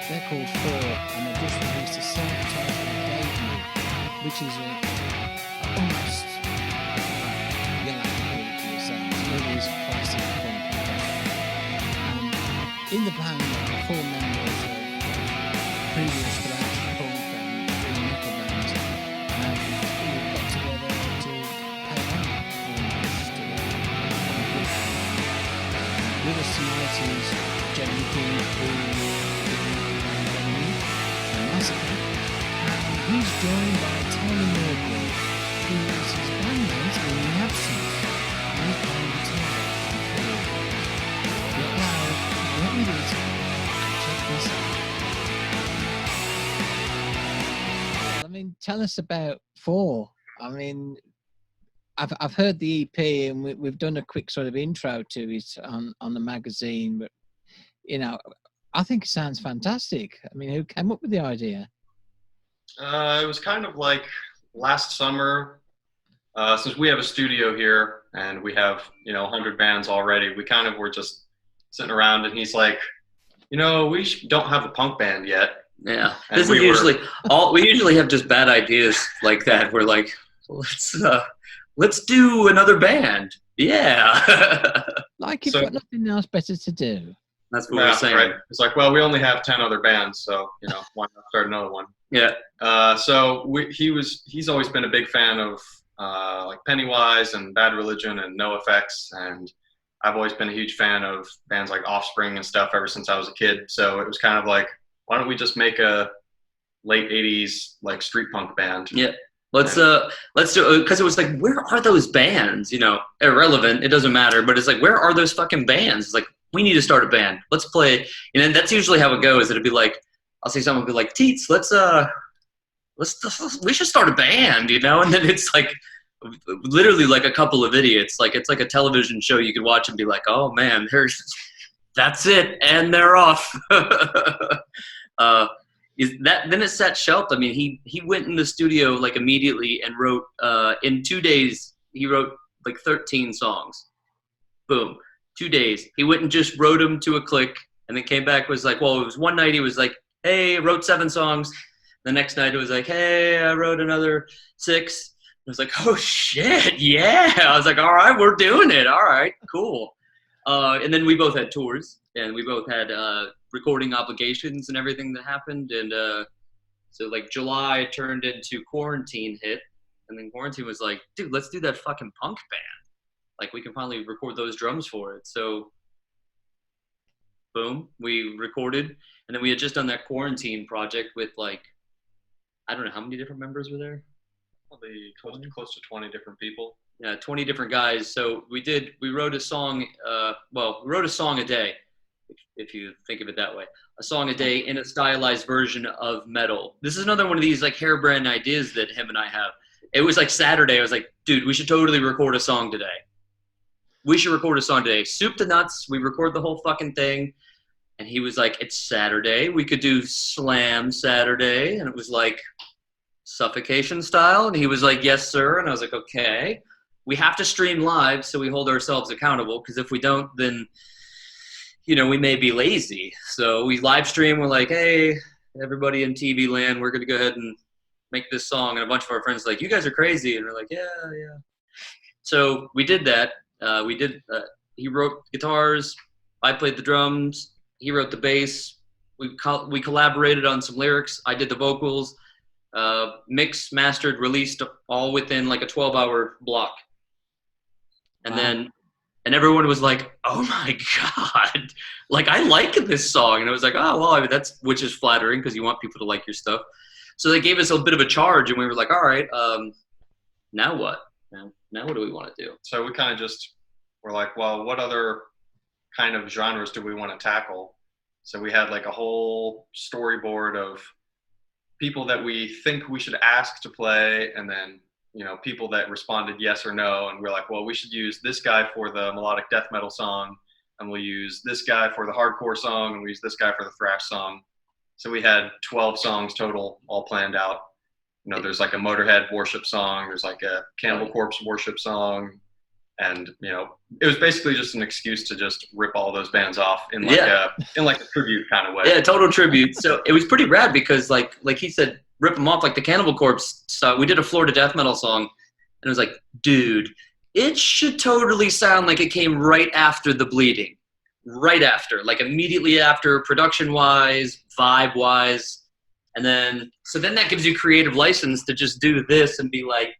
They're called FORE, and they've just released a self-titled debut, which is almost, you'll have to call it for yourselves. It is classic punk rock. In the band are 4 members of previous thrash, punk, and metal bands, and we've got together to pay back almost with us tonight is Jeramie Kling, and he's joined by Nordberg, who is his bandmate in the absence. He's playing guitar and fiddle. Get loud, get with it, check this out. I mean, tell us about FORE. I mean, I've heard the EP, and we've done a quick sort of intro to it on the magazine, but you know, I think it sounds fantastic. I mean, who came up with the idea? It was kind of like last summer, since we have a studio here and we have, 100 bands already, we kind of were just sitting around and he's like, we don't have a punk band yet. Yeah. And this is we usually have just bad ideas like that. We're like, let's do another band. Yeah. Like you've got nothing else better to do. That's what we're saying. Right. It's like, well, we only have 10 other bands, so, why not start another one? Yeah. So he's always been a big fan of like Pennywise and Bad Religion and NoFX, and I've always been a huge fan of bands like Offspring and stuff ever since I was a kid. So it was kind of like, why don't we just make a late 80s like street punk band? Yeah. Let's do it, because it was like, where are those bands? Irrelevant. It doesn't matter. But it's like, where are those fucking bands? It's like, we need to start a band. Let's play. And that's usually how it goes. It'd be like, I'll see someone be like, Teets, we should start a band, And then it's like, literally like a couple of idiots. Like, it's like a television show you could watch and be like, oh man, that's it. And they're off. Then it set Shelp. I mean, he went in the studio like immediately and wrote, in 2 days, he wrote like 13 songs. Boom. 2 days. He went and just wrote them to a click, and then came back, was like, well, it was one night he was like, hey, I wrote 7 songs. The next night it was like, hey, I wrote another 6. I was like, oh shit, yeah. I was like, all right, we're doing it. All right, cool. And then we both had tours, and we both had recording obligations and everything that happened. And so like July turned into quarantine hit, and then quarantine was like, dude, let's do that fucking punk band. Like, we can finally record those drums for it. So, boom, we recorded. And then we had just done that quarantine project with, like, I don't know, how many different members were there? Probably close to 20 different people. Yeah, 20 different guys. So we wrote a song, we wrote a song a day, if you think of it that way. A song a day in a stylized version of metal. This is another one of these, like, harebrained ideas that him and I have. It was, like, Saturday. I was like, dude, we should totally record a song today. We should record a song today. Soup to nuts. We record the whole fucking thing. And he was like, it's Saturday. We could do Slam Saturday. And it was like Suffocation style. And he was like, yes, sir. And I was like, okay. We have to stream live so we hold ourselves accountable. Because if we don't, then, we may be lazy. So we live stream. We're like, hey, everybody in TV land, we're going to go ahead and make this song. And a bunch of our friends are like, you guys are crazy. And we're like, yeah. So we did that. He wrote guitars, I played the drums, he wrote the bass, we collaborated on some lyrics, I did the vocals, mixed, mastered, released, all within like a 12-hour block. And then everyone was like, oh my God, like, I like this song. And I was like, oh, well, I mean, which is flattering, because you want people to like your stuff. So they gave us a bit of a charge, and we were like, all right, now what? Now what do we want to do? So we kind of we're like, well, what other kind of genres do we want to tackle? So we had like a whole storyboard of people that we think we should ask to play, and then, people that responded yes or no. And we're like, well, we should use this guy for the melodic death metal song, and we'll use this guy for the hardcore song, and we'll use this guy for the thrash song. So we had 12 songs total, all planned out. There's like a Motorhead worship song. There's like a Cannibal Corpse worship song. And it was basically just an excuse to just rip all those bands off in like a tribute kind of way. Yeah, total tribute. So it was pretty rad because like he said, rip them off like the Cannibal Corpse. So we did a Florida death metal song, and it was like, dude, it should totally sound like it came right after the Bleeding, right after, like immediately after, production-wise, vibe-wise, and then that gives you creative license to just do this and be like,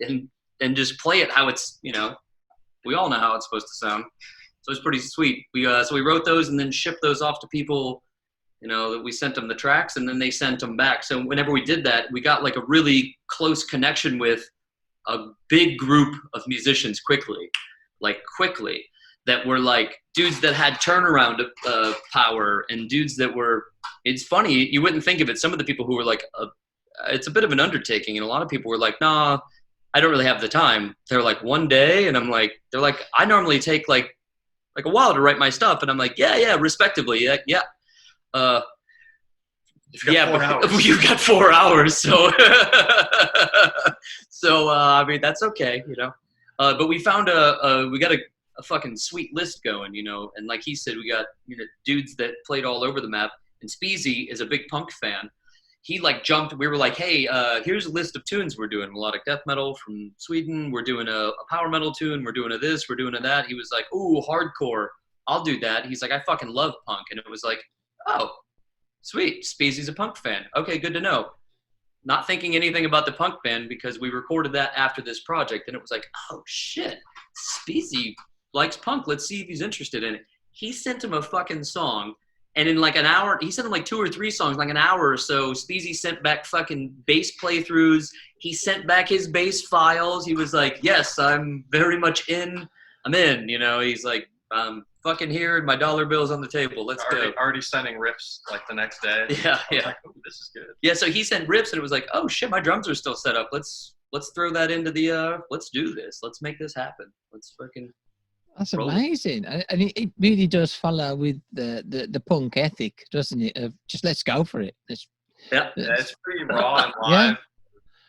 and just play it how it's, we all know how it's supposed to sound. So it's pretty sweet. We wrote those and then shipped those off to people, that we sent them the tracks and then they sent them back. So whenever we did that, we got like a really close connection with a big group of musicians quickly, that were like dudes that had turnaround power and dudes that were, it's funny, you wouldn't think of it. Some of the people who were like, it's a bit of an undertaking, and a lot of people were like, nah, I don't really have the time. They're like, one day, and I'm like, they're like, I normally take like a while to write my stuff, and I'm like, yeah, respectively, yeah. You've got 4 hours, so I mean that's okay, But we found we got a fucking sweet list going, and like he said, we got dudes that played all over the map, and Speezy is a big punk fan. He like jumped. We were like, hey, here's a list of tunes we're doing. Melodic death metal from Sweden. We're doing a power metal tune. We're doing a this. We're doing a that. He was like, ooh, hardcore. I'll do that. He's like, I fucking love punk. And it was like, oh, sweet. Speezy's a punk fan. Okay, good to know. Not thinking anything about the punk band because we recorded that after this project. And it was like, oh, shit. Speezy likes punk. Let's see if he's interested in it. He sent him a fucking song. And in like an hour, he sent him like 2 or 3 songs, like an hour or so. Speezy sent back fucking bass playthroughs. He sent back his bass files. He was like, yes, I'm very much in. I'm in, He's like, I'm fucking here. My dollar bill's on the table. Let's go. Already sending riffs like the next day. Yeah. Like, oh, this is good. Yeah, so he sent riffs, and it was like, oh shit, my drums are still set up. Let's throw that into the, let's do this. Let's make this happen. Let's fucking... That's amazing, and it really does follow with the punk ethic, doesn't it? Of just let's go for it. It's pretty raw and live.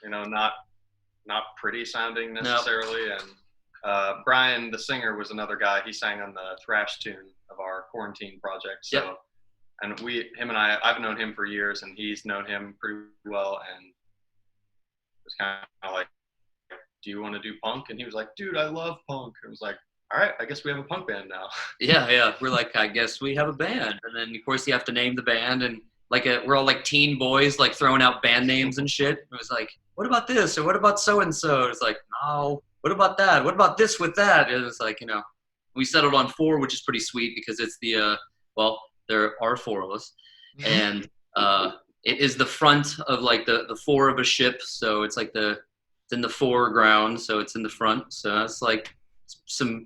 Not pretty sounding necessarily. No. And Brian, the singer, was another guy. He sang on the thrash tune of our Quarantine project. So, and him and I've known him for years, and he's known him pretty well. And it was kind of like, do you want to do punk? And he was like, dude, I love punk. It was like, all right, I guess we have a punk band now. Yeah. We're like, I guess we have a band. And then, of course, you have to name the band. And like we're all like teen boys, like throwing out band names and shit. It was like, what about this? Or what about so-and-so? It's like, no. What about that? What about this with that? It was like, we settled on FORE, which is pretty sweet because it's the, there are 4 of us. And it is the front of like the fore of a ship. So it's like it's in the foreground. So it's in the front. So it's like, some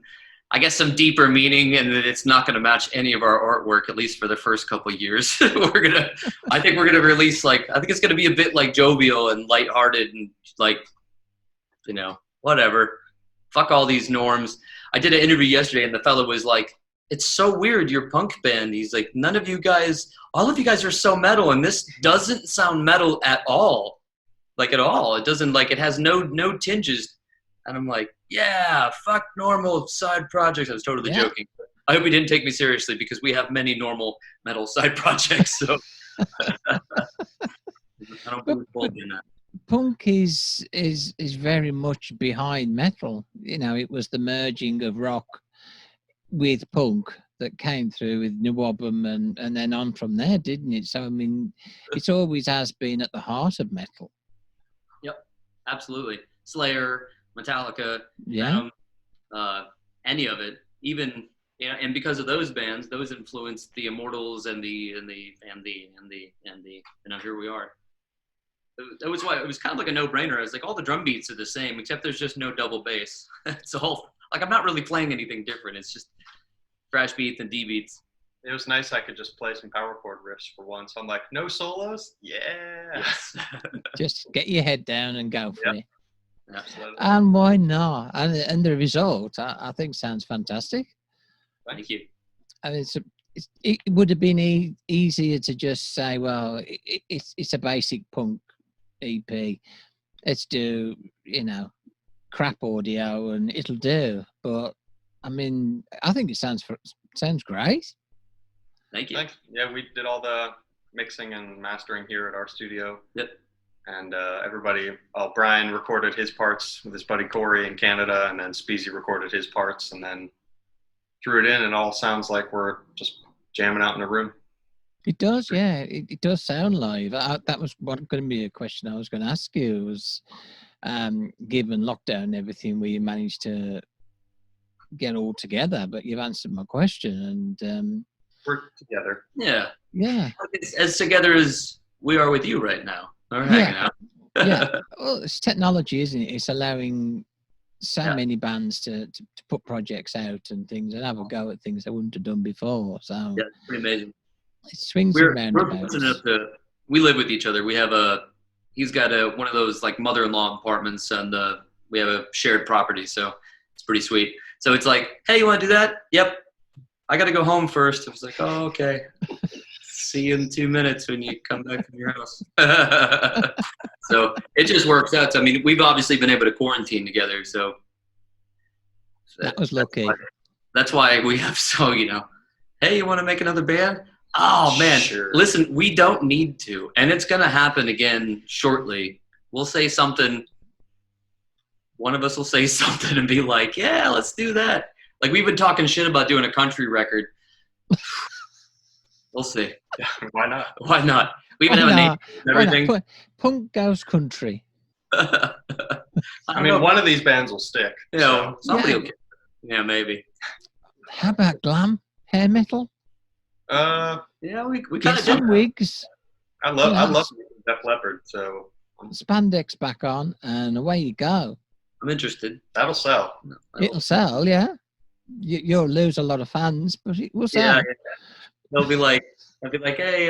deeper meaning, and that it's not going to match any of our artwork, at least for the first couple of years. I think we're gonna release I think it's gonna be a bit like jovial and lighthearted and like, whatever. Fuck all these norms. I did an interview yesterday, and the fellow was like, "It's so weird, your punk band." He's like, all of you guys are so metal, and this doesn't sound metal at all, like at all. It doesn't it has no tinges. And I'm like, yeah, fuck normal side projects. I was totally joking. I hope he didn't take me seriously because we have many normal metal side projects. So I don't put involved in that. Punk is very much behind metal. It was the merging of rock with punk that came through with New Album and then on from there, didn't it? So I mean, it always has been at the heart of metal. Yep, absolutely. Slayer, Metallica, any of it, even and because of those bands, those influenced the Immortals and the here we are. That was why it was kind of like a no-brainer. I was like, all the drum beats are the same, except there's just no double bass. It's all like I'm not really playing anything different. It's just thrash beats and D beats. It was nice I could just play some power chord riffs for once. I'm like, no solos? Yeah. Yes. Just get your head down and go for it. Absolutely. And why not? And the result, I think, sounds fantastic. Thank you. I mean, it would have been easier to just say, well, it's a basic punk EP. Let's do, crap audio and it'll do. but I mean, I think it sounds great. Thank you. Thanks. Yeah, we did all the mixing and mastering here at our studio. Yep. And Brian recorded his parts with his buddy Corey in Canada, and then Speezy recorded his parts, and then threw it in, and it all sounds like we're just jamming out in a room. It does, yeah. It does sound live. That was going to be a question I was going to ask you. Was given lockdown and everything, where you managed to get all together? But you've answered my question, and we're together. Yeah. As together as we are with you right now. We're hanging out. Yeah. Well, it's technology, isn't it? It's allowing so many bands to put projects out and things and have a go at things they wouldn't have done before. So yeah, it's pretty amazing. It swings around. We live with each other. We have he's got one of those like mother-in-law apartments, and we have a shared property, so it's pretty sweet. So it's like, hey, you want to do that? Yep. I got to go home first. I was like, oh, okay. See you in 2 minutes when you come back from your house. So it just works out. So, I mean, we've obviously been able to quarantine together. So that was lucky. That's why we have hey, you want to make another band? Oh, man. Sure. Listen, we don't need to. And it's going to happen again shortly. We'll say something. One of us will say something and be like, yeah, let's do that. Like, we've been talking shit about doing a country record. We'll see. Why not? Why not? We even have a name and everything. Punk goes country. I mean, one of these bands will stick. Somebody will get it. Yeah, maybe. How about glam? Hair metal? Yeah, we kind of some wigs. I love Def Leppard, so spandex back on, and away you go. I'm interested. That'll sell. It'll sell, yeah. You'll lose a lot of fans, but it will sell. Yeah. They'll be like, hey,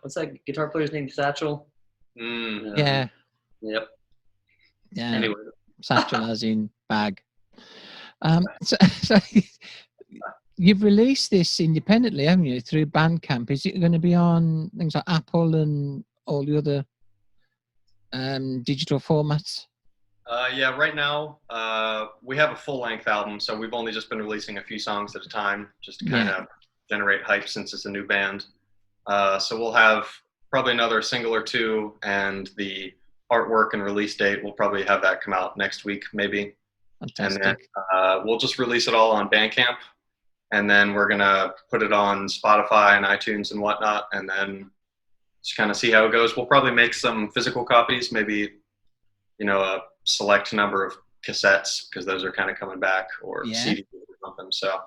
what's that guitar player's name? Satchel? Yeah. Yep. Yeah. Anyway. Satchel as in bag. So you've released this independently, haven't you, through Bandcamp? Is it going to be on things like Apple and all the other digital formats? Yeah, right now we have a full-length album, so we've only just been releasing a few songs at a time, just to kind of generate hype since it's a new band. So we'll have probably another single or two, and the artwork and release date, we'll probably have that come out next week, maybe. Fantastic. And then we'll just release it all on Bandcamp, and then we're going to put it on Spotify and iTunes and whatnot, and then just kind of see how it goes. We'll probably make some physical copies, maybe, a select number of cassettes, because those are kind of coming back, or CDs or something. So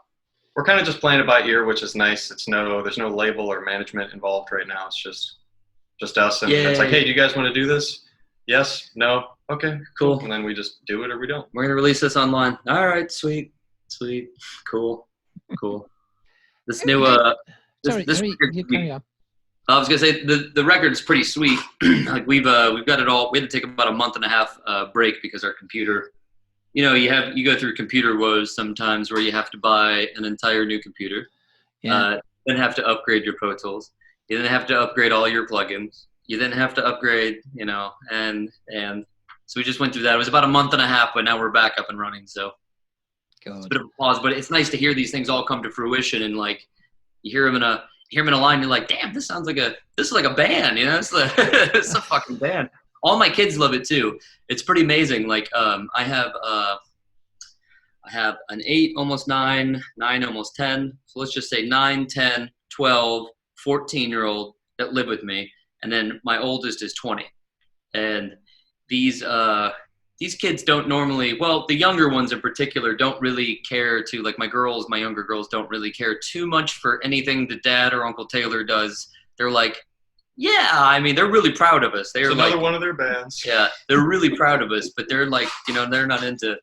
we're kind of just playing it by ear, which is nice. There's no label or management involved right now. It's just us, and it's like, hey, do you guys want to do this? Yes, no, okay, cool. And then we just do it or we don't. We're gonna release this online. All right, sweet, cool. This new this record, you carry on. I was gonna say the record's pretty sweet. Like we've got it all. We had to take about a month and a half break because our computer. You go through computer woes sometimes where you have to buy an entire new computer. Yeah. Then have to upgrade your Pro Tools. You then have to upgrade all your plugins. You then have to upgrade, and so we just went through that. It was about a month and a half, but now we're back up and running. So it's a bit of a pause, but it's nice to hear these things all come to fruition, and like you hear them in a line, you're like, damn, this is like a band, it's a fucking band. All my kids love it too. It's pretty amazing. Like I have an 8, almost 9, almost 10. So let's just say 9, 10, 12, 14-year-old that live with me. And then my oldest is 20. And these kids don't normally, well, the younger ones in particular don't really care to, like my younger girls don't really care too much for anything that Dad or Uncle Taylor does. They're like, yeah, I mean, they're really proud of us. They're another one of their bands. Yeah, they're really proud of us, but they're like, they're not into,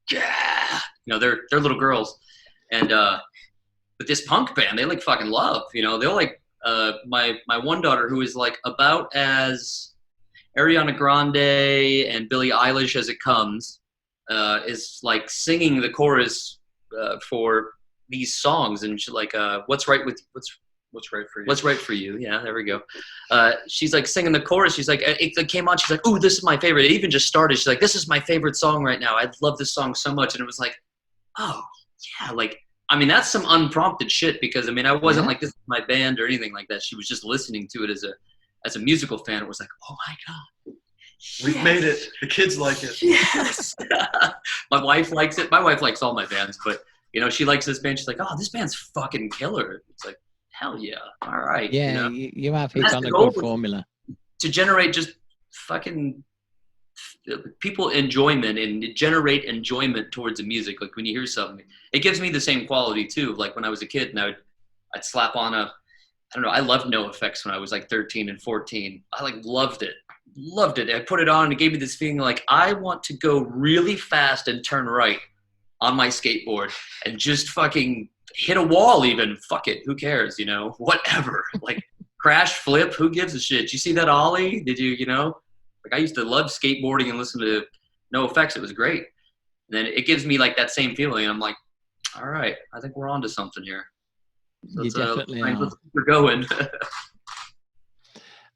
they're little girls. And but this punk band, they like fucking love, they'll like, my one daughter, who is like about as Ariana Grande and Billie Eilish as it comes, is like singing the chorus for these songs, and she's like, what's right with What's right for you? What's right for you? Yeah, there we go. She's like singing the chorus. She's like, it came on. She's like, ooh, this is my favorite. It even just started. She's like, this is my favorite song right now. I love this song so much. And it was like, oh yeah, like, I mean, that's some unprompted shit because I mean, I wasn't like, this is my band or anything like that. She was just listening to it as a musical fan. It was like, oh my God. We've made it. The kids like it. Yes. My wife likes it. My wife likes all my bands, but you know, she likes this band. She's like, oh, this band's fucking killer. It's like, hell yeah. All right. Yeah, you know? you have hit on a good formula. To generate just fucking people enjoyment and generate enjoyment towards the music. Like when you hear something, it gives me the same quality too. Like when I was a kid and I'd slap on I don't know, I loved NoFX when I was like 13 and 14. I like loved it. I put it on and it gave me this feeling like I want to go really fast and turn right on my skateboard and just fucking hit a wall even. Fuck it. Who cares? You know, whatever. Like crash, flip. Who gives a shit? You see that ollie? Did you know? Like I used to love skateboarding and listen to NoFX. It was great. And then it gives me like that same feeling. And I'm like, all right, I think we're on to something here. So You definitely are. We're going.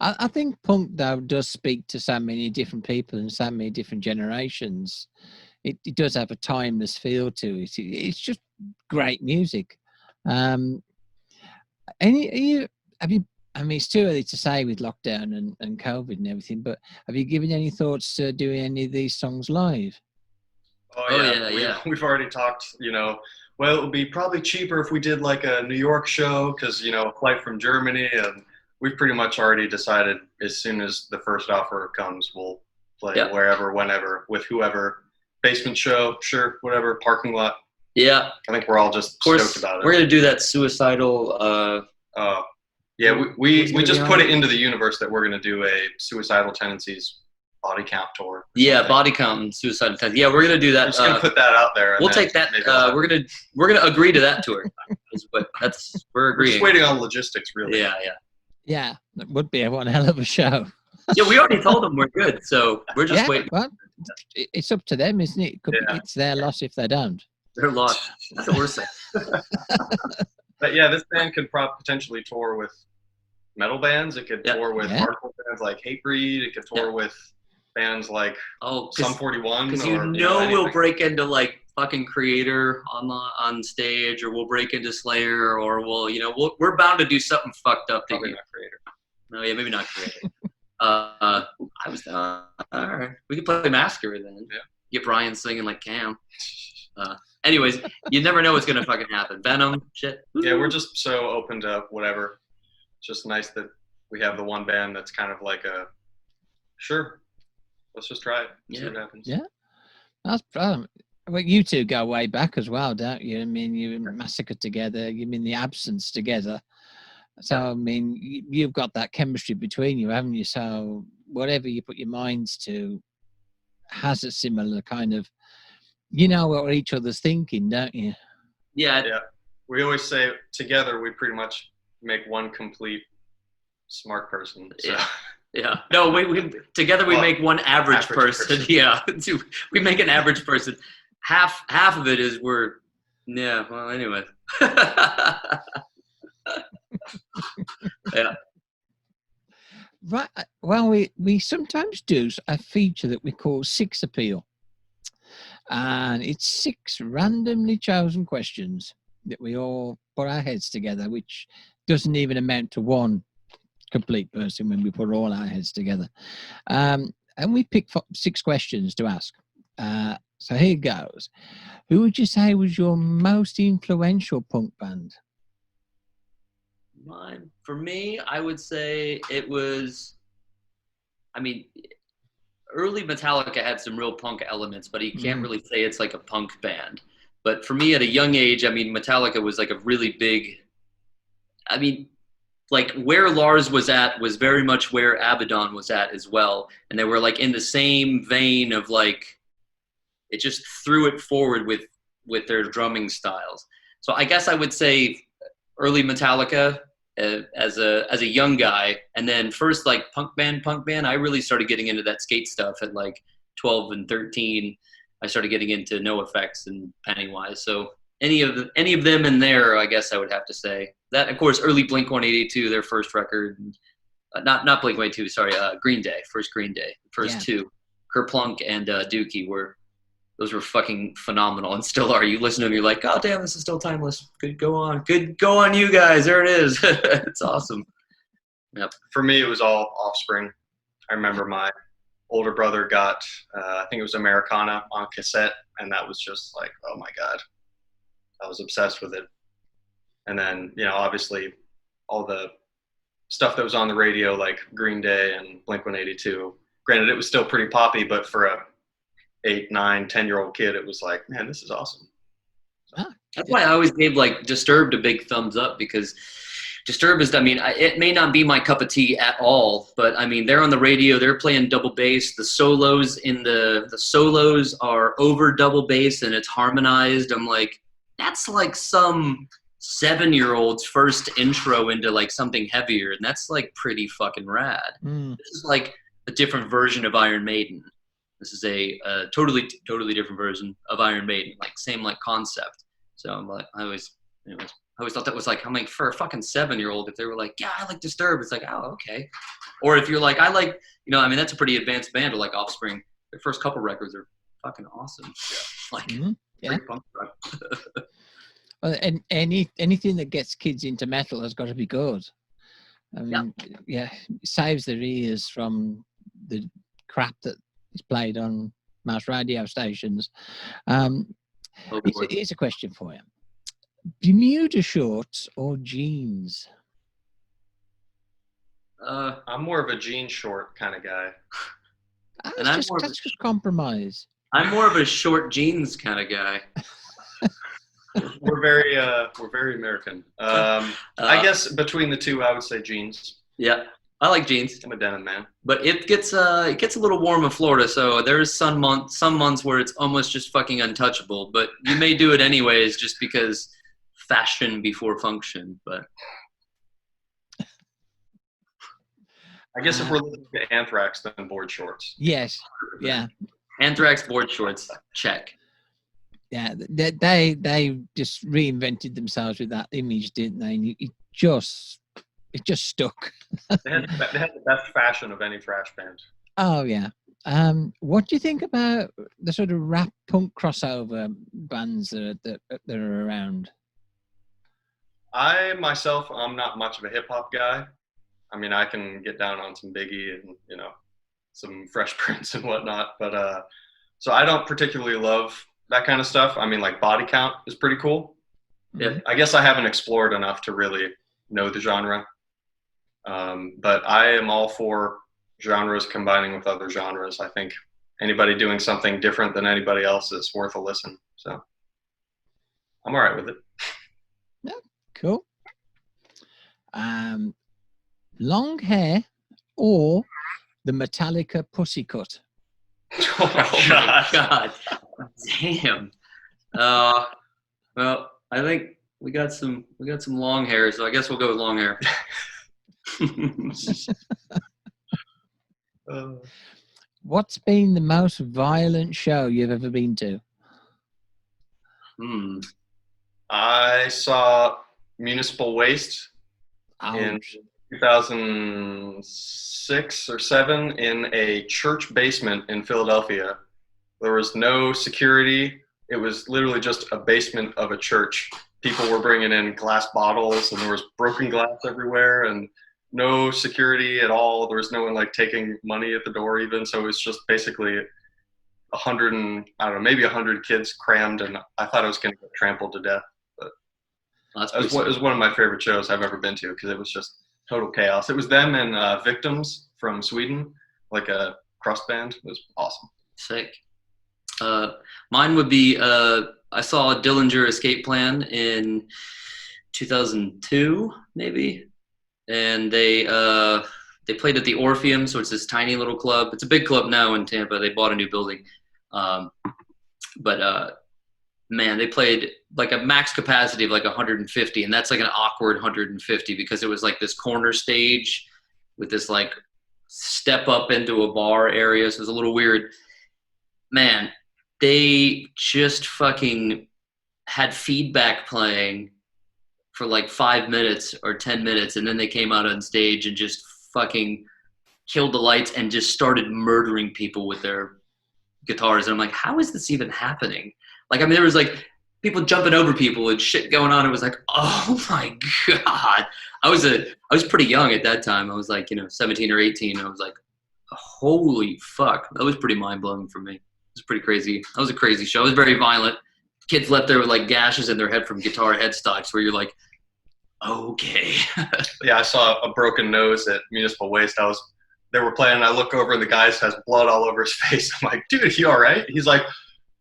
I think punk though does speak to so many different people and so many different generations. It does have a timeless feel to it. It's just great music. Have you? I mean, it's too early to say with lockdown and COVID and everything, but have you given any thoughts to doing any of these songs live? Oh yeah. We've already talked, you know, well, it would be probably cheaper if we did like a New York show because, you know, a flight from Germany, and we've pretty much already decided as soon as the first offer comes, we'll play wherever, whenever, with whoever. Basement show, sure, whatever, parking lot. Yeah. I think we're all just stoked about it. We're going to do that suicidal. Yeah, we just put it into the universe that we're going to do a Suicidal Tendencies body count tour. Yeah, body count and suicidal tendencies. Yeah, we're going to do that. We're just going to put that out there. We'll take that. We're going to agree to that tour. But we're agreeing. We're just waiting on logistics, really. Yeah. Yeah, that would be one hell of a show. Yeah, we already told them we're good, so we're just waiting. Well, it's up to them, isn't it? It's their loss if they don't. Their loss. That's what we're saying. But yeah, this band could potentially tour with metal bands. It could tour with hardcore bands like Hatebreed. It could tour with bands like Sum 41. Because we'll break into like fucking Creator on stage, or we'll break into Slayer, or we're bound to do something fucked up. Probably not Creator. No, yeah, maybe not Creator. I was all right. We could play Massacre then. Yeah. Get Brian singing like Cam. Anyways, you never know what's gonna fucking happen. Venom, shit. Yeah, we're just so open to whatever. It's just nice that we have the one band that's kind of like sure, let's just try it. See what happens. Yeah, that's well, you two go way back as well, don't you? I mean, you Massacre together. You mean the Absence together. So I mean, you've got that chemistry between you, haven't you? So whatever you put your minds to has a similar kind of. You know what each other's thinking, don't you? Yeah. We always say together we pretty much make one complete smart person. So. Yeah. No, we together we make one average person. Yeah. We make an average person. Half of it is well, anyway. Yeah. Right. Well, we sometimes do a feature that we call Six Appeal. And it's 6 randomly chosen questions that we all put our heads together, which doesn't even amount to one complete person when we put all our heads together. And we picked 6 questions to ask. So here goes. Who would you say was your most influential punk band? Mine, for me, I would say it was, early Metallica had some real punk elements, but you can't really say it's like a punk band. But for me at a young age, Metallica was like a really big, like where Lars was at was very much where Abaddon was at as well. And they were like in the same vein of like, it just threw it forward with their drumming styles. So I guess I would say early Metallica, as a young guy, and then first like punk band, I really started getting into that skate stuff at like 12 and 13. I started getting into NoFX and Pennywise. So any of them in there, I guess I would have to say. That, of course, early Blink-182, their first record. Not Blink-182, sorry, Green Day, first Green Day. First two, Kerplunk and Dookie those were fucking phenomenal and still are. You listen to them, you're like, oh, damn, this is still timeless. Good go on, you guys. There it is. It's awesome. Yep. For me, it was all Offspring. I remember my older brother got, I think it was Americana on cassette, and that was just like, oh my God. I was obsessed with it. And then, obviously all the stuff that was on the radio, like Green Day and Blink-182. Granted, it was still pretty poppy, but for a 8, 9, 10-year-old kid, it was like, man, this is awesome. That's why I always gave like Disturbed a big thumbs up, because Disturbed is, it may not be my cup of tea at all, but I mean, they're on the radio, they're playing double bass. The solos the solos are over double bass and it's harmonized. I'm like, that's like some 7-year-old's first intro into like something heavier, and that's like pretty fucking rad. This is like a different version of Iron Maiden. This is a totally different version of Iron Maiden, like same like concept. So I'm like, I always thought that was like, I'm like, for a fucking 7-year-old, if they were like, yeah, I like Disturbed, it's like, oh, okay. Or if you're like, I like, that's a pretty advanced band, or like Offspring. Their first couple records are fucking awesome. Like, great punk rock. Well, and anything that gets kids into metal has got to be good. I mean, saves their ears from the crap that is played on most radio stations. Here's a question for you: Bermuda shorts or jeans? I'm more of a jean short kind of guy. That's just compromise. I'm more of a short jeans kind of guy. We're very American. I guess between the two, I would say jeans. Yeah, I like jeans. I'm a denim man. But it gets a little warm in Florida, so there's some months where it's almost just fucking untouchable. But you may do it anyways, just because fashion before function. But I guess if we're looking at Anthrax, then board shorts. Yes. Yeah. Anthrax board shorts, check. Yeah, they just reinvented themselves with that image, didn't they? And it just stuck. They had the best fashion of any thrash band. Oh yeah. What do you think about the sort of rap punk crossover bands that are around? I'm not much of a hip hop guy. I mean, I can get down on some Biggie and some Fresh Prince and whatnot, but so I don't particularly love that kind of stuff. I mean, like Body Count is pretty cool. Yeah. I guess I haven't explored enough to really know the genre. But I am all for genres combining with other genres. I think anybody doing something different than anybody else is worth a listen. So I'm all right with it. Yeah, cool. Long hair or the Metallica pussy cut? Oh my God. Damn. Well, I think we got some long hair, so I guess we'll go with long hair. What's been the most violent show you've ever been to? I saw Municipal Waste in 2006 or 7 in a church basement in Philadelphia. There was no security. It was literally just a basement of a church. People were bringing in glass bottles, and there was broken glass everywhere, and no security at all. There was no one like taking money at the door even. So it was just basically 100 kids crammed, and I thought I was going to get trampled to death. But it was one of my favorite shows I've ever been to, because it was just total chaos. It was them and Victims from Sweden, like a crust band. It was awesome. Sick. Mine would be I saw Dillinger Escape Plan in 2002, maybe, and they played at the Orpheum, so it's this tiny little club. It's a big club now in Tampa. They bought a new building, but man, they played like a max capacity of like 150, and that's like an awkward 150 because it was like this corner stage with this like step up into a bar area, so it was a little weird. Man, they just fucking had feedback playing for like 5 minutes or 10 minutes, and then they came out on stage and just fucking killed the lights and just started murdering people with their guitars. And I'm like, how is this even happening? Like, I mean, there was like people jumping over people and shit going on. It was like, oh my God. I was pretty young at that time. I was like, 17 or 18. I was like, holy fuck. That was pretty mind blowing for me. It was pretty crazy. That was a crazy show. It was very violent. Kids left there with like gashes in their head from guitar headstocks where you're like, okay. Yeah, I saw a broken nose at Municipal Waste. They were playing, and I look over, and the guy has blood all over his face. I'm like, dude, you all right? He's like,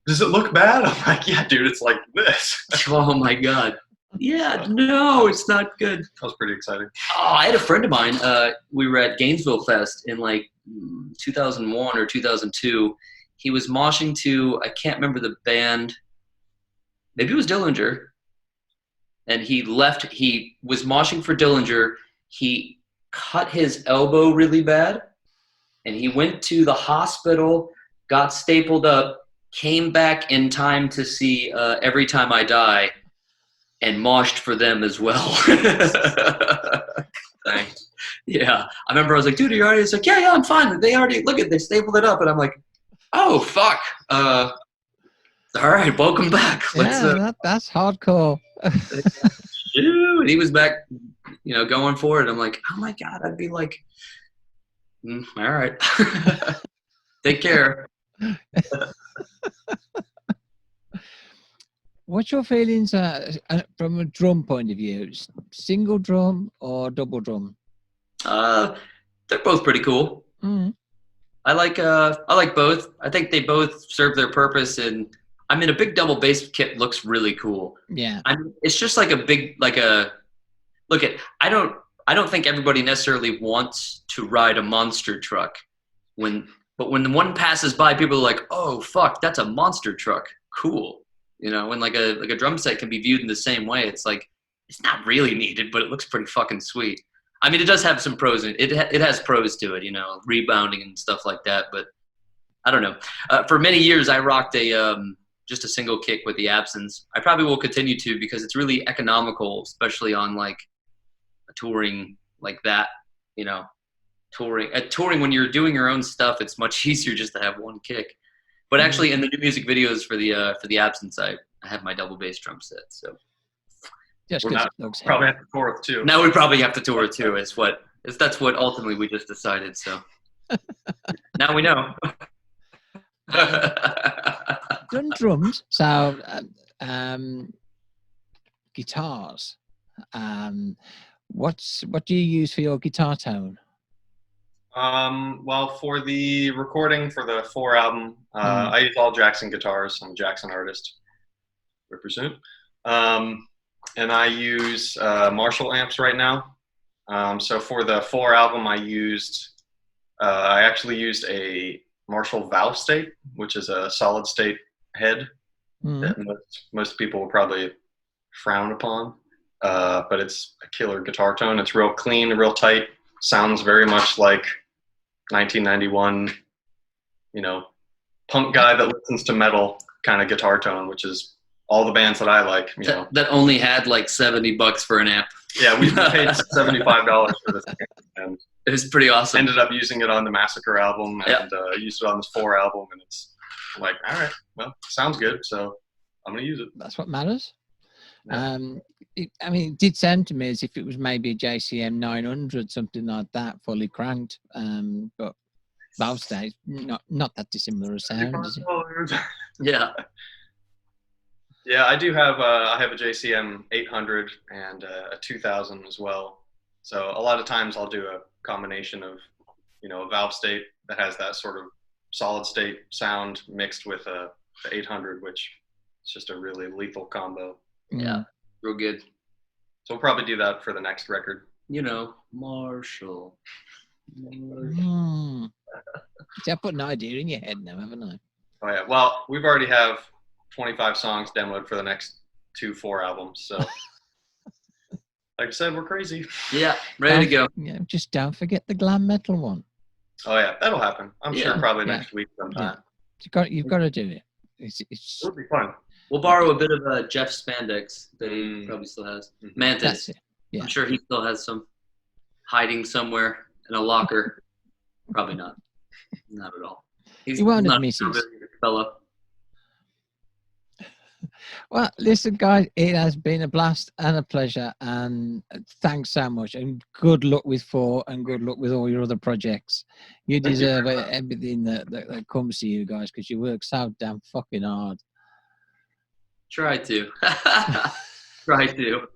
does it look bad? I'm like, yeah, dude, it's like this. Oh my God. Yeah, no, it's not good. That was pretty exciting. Oh, I had a friend of mine. We were at Gainesville Fest in like 2001 or 2002. He was moshing to, I can't remember the band. Maybe it was Dillinger. And he was moshing for Dillinger. He cut his elbow really bad. And he went to the hospital, got stapled up, came back in time to see Every Time I Die, and moshed for them as well. Thanks. Yeah. I remember I was like, dude, are you already? He's like, yeah, I'm fine. They stapled it up. And I'm like, oh, fuck. All right, welcome back. That's hardcore. Dude, he was back, going for it. I'm like, oh my God, I'd be like, all right. Take care. What's your feelings from a drum point of view? Single drum or double drum? They're both pretty cool. Mm. I like both. I think they both serve their purpose, and I mean, a big double bass kit looks really cool. Yeah. It's just like I don't think everybody necessarily wants to ride a monster truck but when the one passes by, people are like, oh fuck, that's a monster truck. Cool. When like a drum set can be viewed in the same way, it's like, it's not really needed, but it looks pretty fucking sweet. I mean, it does have some pros in it. It has pros to it, rebounding and stuff like that, but I don't know. For many years, I rocked just a single kick with the Absence. I probably will continue to, because it's really economical, especially on like a touring like that, touring when you're doing your own stuff, it's much easier just to have one kick. But actually in the new music videos for the Absence, I have my double bass drum set. So just we're probably have to tour with two. Now we probably have to tour with two. That's what ultimately we just decided. So now we know. Done drums, so guitars. What do you use for your guitar tone? Well, for the recording for the FORE album, I use all Jackson guitars. I'm a Jackson artist. Represent. And I use Marshall amps right now. So for the FORE album, I actually used a Marshall valve state, which is a solid state head that most people will probably frown upon. But it's a killer guitar tone. It's real clean, real tight. Sounds very much like 1991, punk guy that listens to metal kind of guitar tone, which is all the bands that I like. That only had like $70 for an amp. Yeah, we paid $75 for this, and it was pretty awesome. Ended up using it on the Massacre album, and used it on this FORE album, and it's like, all right, well, sounds good, so I'm gonna use it. That's what matters. Yeah. It did sound to me as if it was maybe a JCM 900, something like that, fully cranked. But valve state, not that dissimilar a sound, is it? Yeah. Yeah, I do have I have a JCM 800 and a 2000 as well. So a lot of times I'll do a combination of, a valve state that has that sort of solid state sound mixed with the 800, which is just a really lethal combo. Yeah, real good. So we'll probably do that for the next record. Marshall. See, I put an idea in your head now, haven't I? Oh yeah. Well, we've already have 25 songs demoed for the next 2 FORE albums. So, like I said, we're crazy. Yeah, ready to go. Yeah, just don't forget the glam metal one. Oh yeah, that'll happen. I'm sure probably next week sometime. Yeah. You've got to do it. It'll be fun. We'll borrow a bit of Jeff Spandex that he probably still has. Mhm. Mantis. That's it. Yeah. I'm sure he still has some hiding somewhere in a locker. Probably not. Not at all. He's He won't not admit a it. good fellow. Well, listen, guys, it has been a blast and a pleasure, and thanks so much. And good luck with FORE, and good luck with all your other projects. You Thank you deserve very much. everything that comes to you guys, because you work so damn fucking hard. Try to. Try to.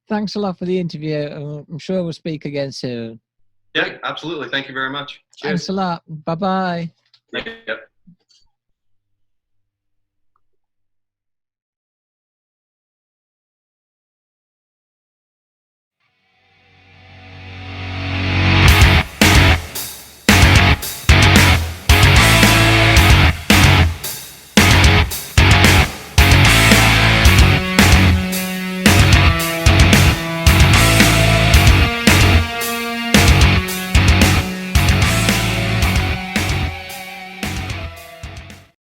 Thanks a lot for the interview. I'm sure we'll speak again soon. Yeah, absolutely. Thank you very much. Thanks a lot. Bye bye. Yep.